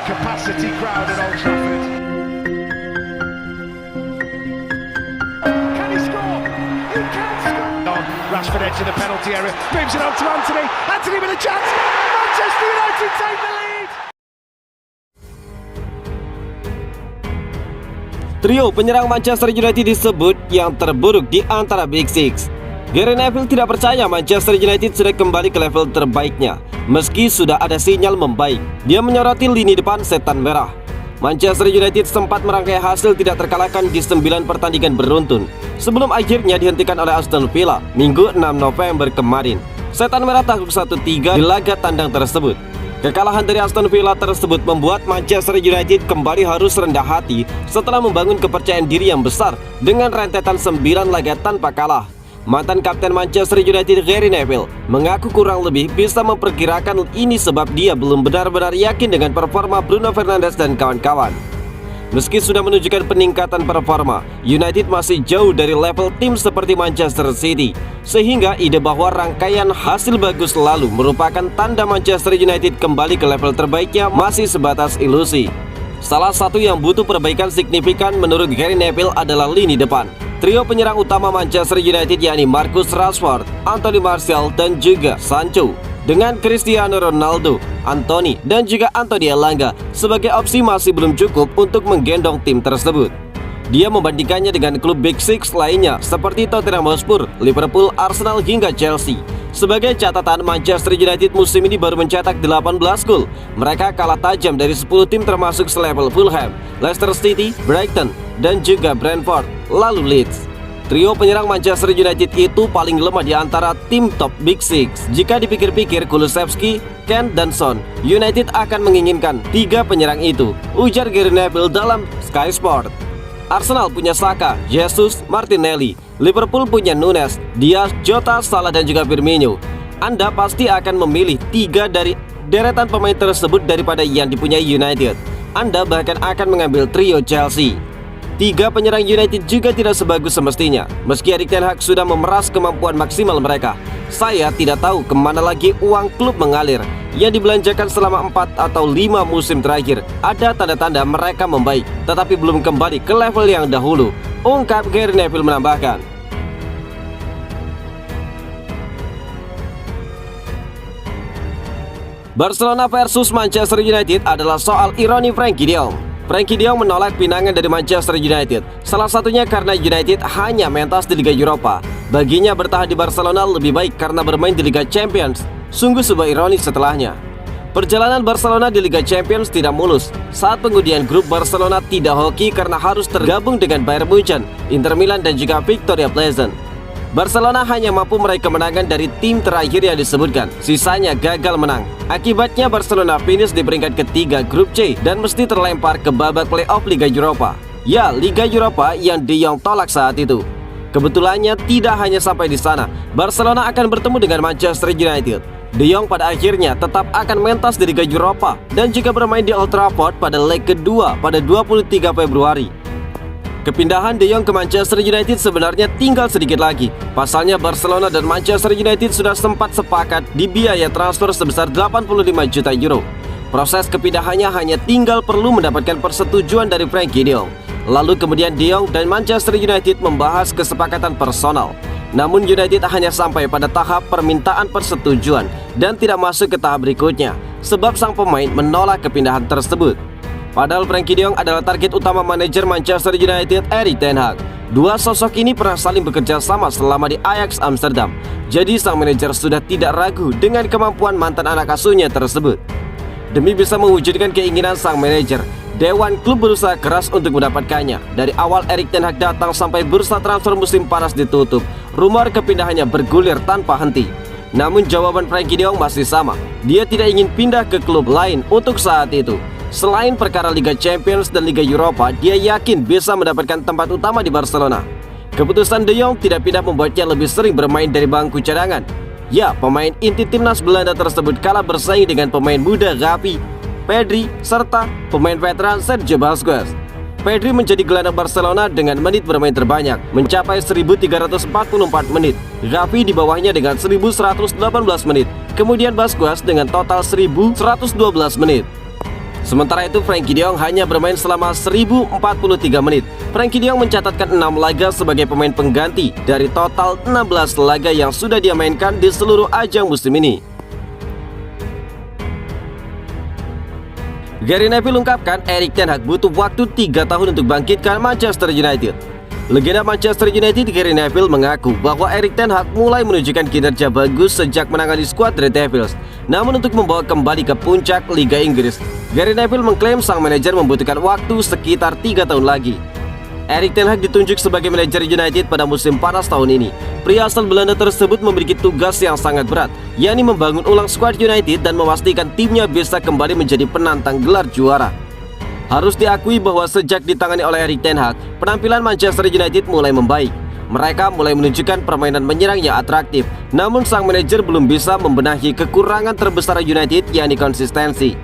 capacity crowd at Old Trafford. Can he score? He can score! Rashford edge of the penalty area, moves it on to Anthony. Anthony with a chance. Manchester United take the lead. Trio penyerang Manchester United disebut yang terburuk di antara Big Six. Gary Neville tidak percaya Manchester United sudah kembali ke level terbaiknya, meski sudah ada sinyal membaik. Dia menyoroti lini depan setan merah. Manchester United sempat merangkai hasil tidak terkalahkan di 9 pertandingan beruntun, sebelum akhirnya dihentikan oleh Aston Villa Minggu 6 November kemarin. Setan merah takluk 1-3 di laga tandang tersebut. Kekalahan dari Aston Villa tersebut membuat Manchester United kembali harus rendah hati setelah membangun kepercayaan diri yang besar dengan rentetan 9 laga tanpa kalah. Mantan kapten Manchester United Gary Neville mengaku kurang lebih bisa memperkirakan ini sebab dia belum benar-benar yakin dengan performa Bruno Fernandes dan kawan-kawan. Meski sudah menunjukkan peningkatan performa, United masih jauh dari level tim seperti Manchester City, sehingga ide bahwa rangkaian hasil bagus lalu merupakan tanda Manchester United kembali ke level terbaiknya masih sebatas ilusi. Salah satu yang butuh perbaikan signifikan menurut Gary Neville adalah lini depan. Trio penyerang utama Manchester United yakni Marcus Rashford, Anthony Martial, dan juga Sancho, dengan Cristiano Ronaldo, Anthony, dan juga Anthony Elanga sebagai opsi masih belum cukup untuk menggendong tim tersebut. Dia membandingkannya dengan klub Big Six lainnya seperti Tottenham Hotspur, Liverpool, Arsenal, hingga Chelsea. Sebagai catatan, Manchester United musim ini baru mencetak 18 gol. Mereka kalah tajam dari 10 tim termasuk selevel Fulham, Leicester City, Brighton, dan juga Brentford, lalu Leeds. Trio penyerang Manchester United itu paling lemah di antara tim top Big Six. Jika dipikir-pikir Kulusevski, Kane, dan Son, United akan menginginkan 3 penyerang itu, ujar Gary Neville dalam Sky Sport. Arsenal punya Saka, Jesus, Martinelli. Liverpool punya Nunes, Diaz, Jota, Salah, dan juga Firmino. Anda pasti akan memilih 3 dari deretan pemain tersebut daripada yang dipunyai United. Anda bahkan akan mengambil trio Chelsea. 3 penyerang United juga tidak sebagus semestinya. Meski Erik ten Hag sudah memeras kemampuan maksimal mereka, saya tidak tahu kemana lagi uang klub mengalir. Yang dibelanjakan selama 4 atau 5 musim terakhir, ada tanda-tanda mereka membaik, tetapi belum kembali ke level yang dahulu, ungkap Gary Neville menambahkan. Barcelona versus Manchester United adalah soal ironi Frenkie de Jong. Frenkie de Jong menolak pinangan dari Manchester United, salah satunya karena United hanya mentas di Liga Eropa. Baginya bertahan di Barcelona lebih baik karena bermain di Liga Champions. Sungguh sebuah ironi setelahnya. Perjalanan Barcelona di Liga Champions tidak mulus. Saat pengundian grup, Barcelona tidak hoki karena harus tergabung dengan Bayern Munchen, Inter Milan, dan juga Victoria Pleasant. Barcelona hanya mampu meraih kemenangan dari tim terakhir yang disebutkan, sisanya gagal menang. Akibatnya Barcelona finish di peringkat ketiga grup C dan mesti terlempar ke babak playoff Liga Eropa. Ya, Liga Eropa yang De Jong tolak saat itu. Kebetulannya tidak hanya sampai di sana, Barcelona akan bertemu dengan Manchester United. De Jong pada akhirnya tetap akan mentas di Liga Eropa dan juga bermain di Old Trafford pada leg kedua pada 23 Februari. Kepindahan De Jong ke Manchester United sebenarnya tinggal sedikit lagi. Pasalnya Barcelona dan Manchester United sudah sempat sepakat di biaya transfer sebesar 85 juta euro. Proses kepindahannya hanya tinggal perlu mendapatkan persetujuan dari Frenkie de Jong. Lalu kemudian De Jong dan Manchester United membahas kesepakatan personal. Namun United hanya sampai pada tahap permintaan persetujuan dan tidak masuk ke tahap berikutnya, sebab sang pemain menolak kepindahan tersebut. Padahal Frenkie de Jong adalah target utama manajer Manchester United Erik ten Hag. Dua sosok ini pernah saling bekerja sama selama di Ajax Amsterdam. Jadi sang manajer sudah tidak ragu dengan kemampuan mantan anak asuhnya tersebut. Demi bisa mewujudkan keinginan sang manajer, Dewan klub berusaha keras untuk mendapatkannya. Dari awal Erik ten Hag datang sampai bursa transfer musim panas ditutup, rumor kepindahannya bergulir tanpa henti. Namun jawaban Frenkie de Jong masih sama. Dia tidak ingin pindah ke klub lain untuk saat itu. Selain perkara Liga Champions dan Liga Eropa, dia yakin bisa mendapatkan tempat utama di Barcelona. Keputusan De Jong tidak pindah membuatnya lebih sering bermain dari bangku cadangan. Ya, pemain inti timnas Belanda tersebut kalah bersaing dengan pemain muda Gavi, Pedri, serta pemain veteran Sergio Busquets. Pedri menjadi gelandang Barcelona dengan menit bermain terbanyak, mencapai 1.344 menit. Gavi di bawahnya dengan 1.118 menit. Kemudian Busquets dengan total 1.112 menit. Sementara itu Frenkie de Jong hanya bermain selama 1043 menit. Frenkie de Jong mencatatkan 6 laga sebagai pemain pengganti dari total 16 laga yang sudah dia mainkan di seluruh ajang musim ini. Gary Neville ungkapkan Erik ten Hag butuh waktu 3 tahun untuk bangkitkan Manchester United. Legenda Manchester United Gary Neville mengaku bahwa Erik ten Hag mulai menunjukkan kinerja bagus sejak menangani skuad Red Devils. Namun untuk membawa kembali ke puncak Liga Inggris, Gary Neville mengklaim sang manajer membutuhkan waktu sekitar 3 tahun lagi. Erik ten Hag ditunjuk sebagai manajer United pada musim panas tahun ini. Pria asal Belanda tersebut memiliki tugas yang sangat berat, yakni membangun ulang skuad United dan memastikan timnya bisa kembali menjadi penantang gelar juara. Harus diakui bahwa sejak ditangani oleh Erik ten Hag, penampilan Manchester United mulai membaik. Mereka mulai menunjukkan permainan menyerang yang atraktif, namun sang manajer belum bisa membenahi kekurangan terbesar United, yakni konsistensi.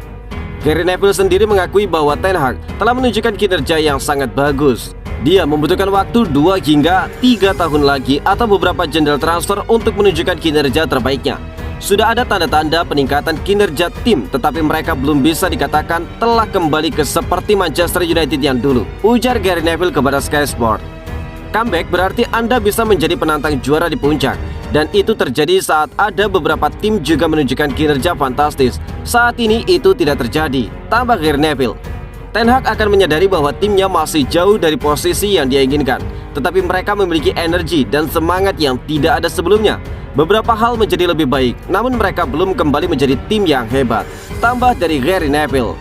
Gary Neville sendiri mengakui bahwa ten Hag telah menunjukkan kinerja yang sangat bagus. Dia membutuhkan waktu 2 hingga 3 tahun lagi atau beberapa jendela transfer untuk menunjukkan kinerja terbaiknya. Sudah ada tanda-tanda peningkatan kinerja tim, tetapi mereka belum bisa dikatakan telah kembali ke seperti Manchester United yang dulu, ujar Gary Neville kepada Sky Sport. Comeback berarti Anda bisa menjadi penantang juara di puncak, dan itu terjadi saat ada beberapa tim juga menunjukkan kinerja fantastis. Saat ini itu tidak terjadi, tambah Gary Neville. Ten Hag akan menyadari bahwa timnya masih jauh dari posisi yang dia inginkan, tetapi mereka memiliki energi dan semangat yang tidak ada sebelumnya. Beberapa hal menjadi lebih baik, namun mereka belum kembali menjadi tim yang hebat, tambah dari Gary Neville.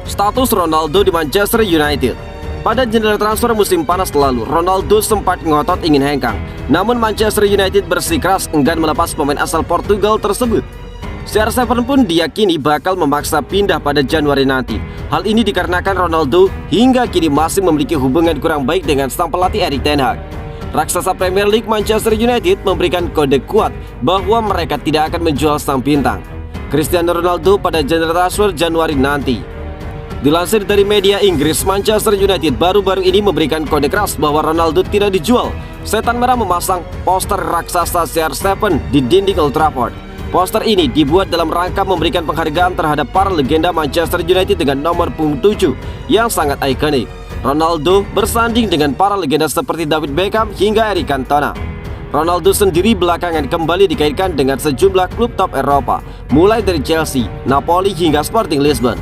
Status Ronaldo di Manchester United. Pada jendela transfer musim panas lalu, Ronaldo sempat ngotot ingin hengkang, namun Manchester United bersikeras enggan melepas pemain asal Portugal tersebut. CR7 pun diyakini bakal memaksa pindah pada Januari nanti. Hal ini dikarenakan Ronaldo hingga kini masih memiliki hubungan kurang baik dengan sang pelatih Erik ten Hag. Raksasa Premier League Manchester United memberikan kode kuat bahwa mereka tidak akan menjual sang bintang Cristiano Ronaldo pada jendela transfer Januari nanti. Dilansir dari media Inggris, Manchester United baru-baru ini memberikan kode keras bahwa Ronaldo tidak dijual. Setan Merah memasang poster raksasa CR7 di dinding Old Trafford. Poster ini dibuat dalam rangka memberikan penghargaan terhadap para legenda Manchester United dengan nomor punggung 7 yang sangat ikonik. Ronaldo bersanding dengan para legenda seperti David Beckham hingga Eric Cantona. Ronaldo sendiri belakangan kembali dikaitkan dengan sejumlah klub top Eropa, mulai dari Chelsea, Napoli hingga Sporting Lisbon.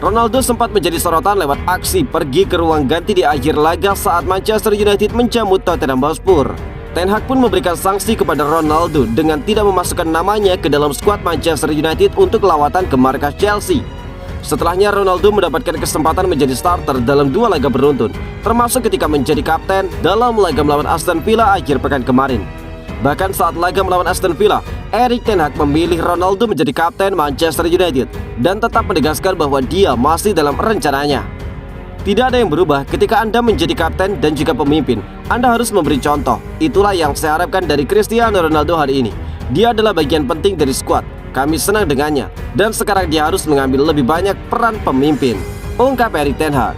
Ronaldo sempat menjadi sorotan lewat aksi pergi ke ruang ganti di akhir laga saat Manchester United menjamu Tottenham Hotspur. Ten Hag pun memberikan sanksi kepada Ronaldo dengan tidak memasukkan namanya ke dalam skuad Manchester United untuk lawatan ke markas Chelsea. Setelahnya Ronaldo mendapatkan kesempatan menjadi starter dalam 2 laga beruntun, termasuk ketika menjadi kapten dalam laga melawan Aston Villa akhir pekan kemarin. Bahkan saat laga melawan Aston Villa, Erik ten Hag memilih Ronaldo menjadi kapten Manchester United dan tetap menegaskan bahwa dia masih dalam rencananya. Tidak ada yang berubah ketika Anda menjadi kapten dan juga pemimpin. Anda harus memberi contoh. Itulah yang saya harapkan dari Cristiano Ronaldo hari ini. Dia adalah bagian penting dari skuad. Kami senang dengannya. Dan sekarang dia harus mengambil lebih banyak peran pemimpin, ungkap Erik ten Hag.